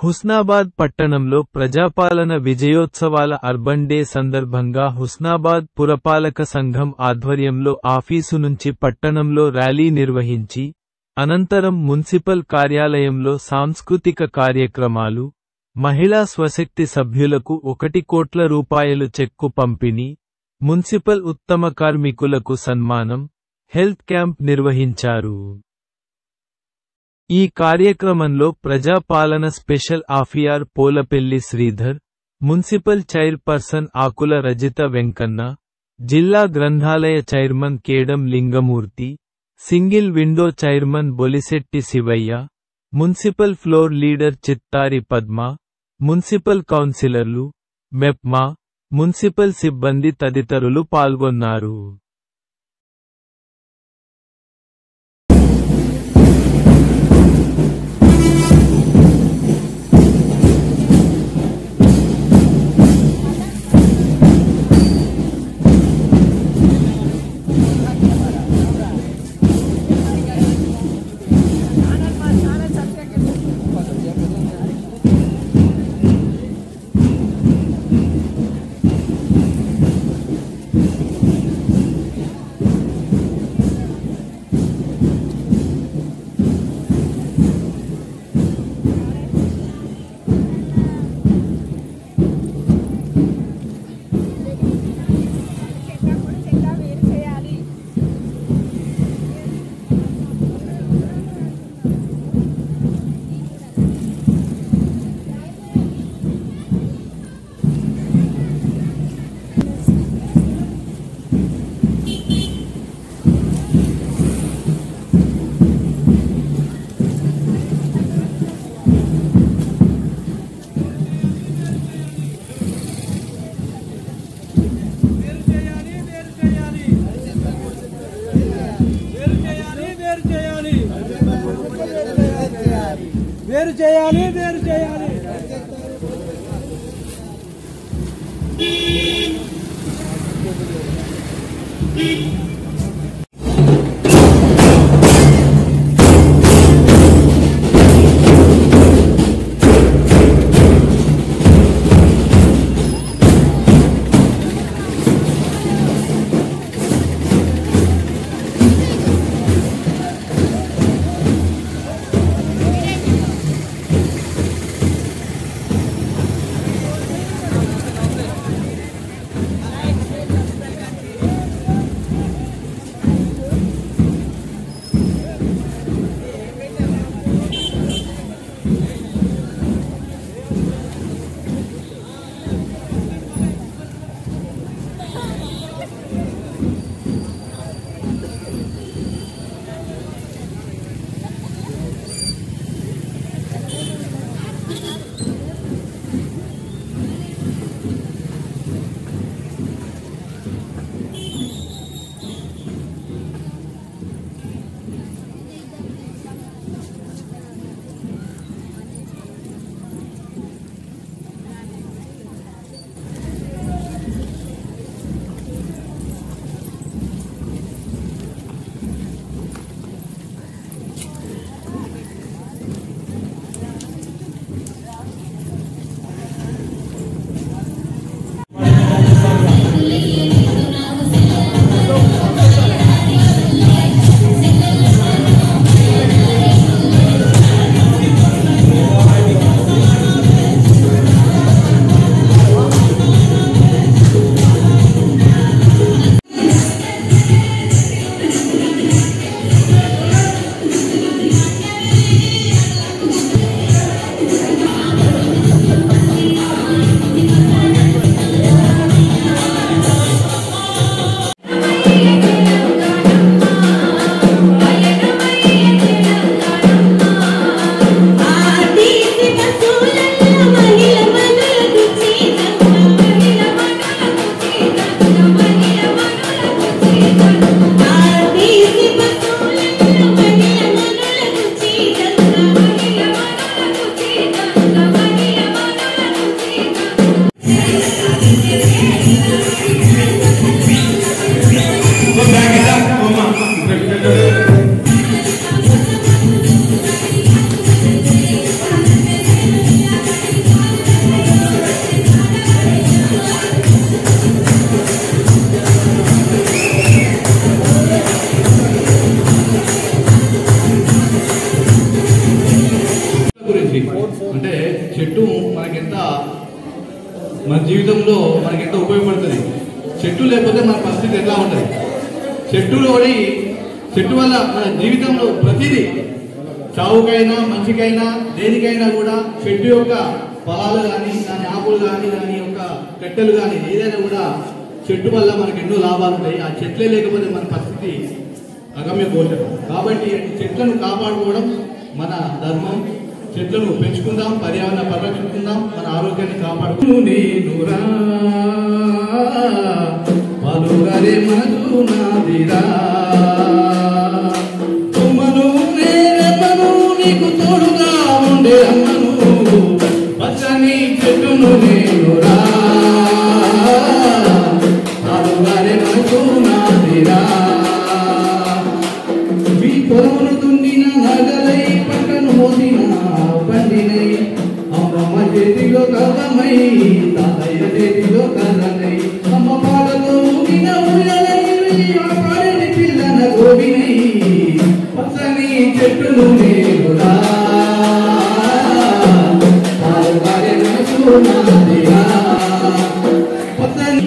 హుస్నాబాద్ పట్టణంలో ప్రజాపాలన విజయోత్సవాల urban day సందర్భంగా హుస్నాబాద్ పురపాలక సంఘం ఆధ్వర్యంలో ఆఫీసు నుంచి పట్టణంలో ర్యాలీ నిర్వహించి, అనంతరం మున్సిపల్ కార్యాలయంలో సాంస్కృతిక కార్యక్రమాలు, మహిళా స్వశక్తి సభ్యులకు 1 కోట్ల రూపాయలు చెక్కు పంపిణీ, మున్సిపల్ ఉత్తమ కార్మికులకు సన్మానం, హెల్త్ క్యాంప్ నిర్వహించారు. ఈ కార్యక్రమంలో Prajapalana special officer Polapelli Sridhar, municipal chairperson Akula Rajitha Venkanna, జిల్లా గ్రంథాలయ chairman Kedam Lingamurthy, single window chairman Bolisetti Shivaiah, municipal floor leader Chittari Padma, municipal కౌన్సిలర్లు, మెప్మా, మున్సిపల్ సిబ్బంది తదితరులు పాల్గొన్నారు. వేరు చేయాలి, వేరు చేయాలి. ఇది. అంటే చెట్టు మనకెంత మన జీవితంలో మనకెంత ఉపయోగపడుతుంది. చెట్టు లేకపోతే మన పరిస్థితి ఎట్లా ఉంటుంది. చెట్టు వల్ల మన జీవితంలో ప్రతిదీ, చావుకైనా మంచికైనా దేనికైనా కూడా చెట్టు యొక్క ఫలాలు కానీ, దాని ఆకులు కానీ, దాని యొక్క కట్టెలు కానీ ఏదైనా కూడా చెట్టు వల్ల మనకు ఎన్నో లాభాలు ఉంటాయి. ఆ చెట్లే లేకపోతే మన పరిస్థితి అగమ్య గోచరం. కాబట్టి చెట్లను కాపాడుకోవడం మన ధర్మం. చెట్లను పెంచుకుందాం, పర్యావరణ పరిరక్షించుకుందాం, మన ఆరోగ్యాన్ని కాపాడుకుందాం. పలుగరే మనసు నాదిరా, తుమ్మను నేరెమ్మను నీకు తోడుగా ఉండే అమ్మను, పచ్చని చెట్టును నేనురా, పలుగరే మనసు నాదిరా. మీ పొలమును దున్నిన నగలై, పంటను మోసిన పండినై, అమ్మమ్మ చేతిలో కవ్వమై, తాతయ్య చేతిలో కర్రనై, అమ్మ పాటలో ఊగిన ఊయలై, పాడని పిల్లన గోవినై, పచ్చని చెట్టును నేనురా, పాలుగారే మనసు నాదిరా. పచ్చని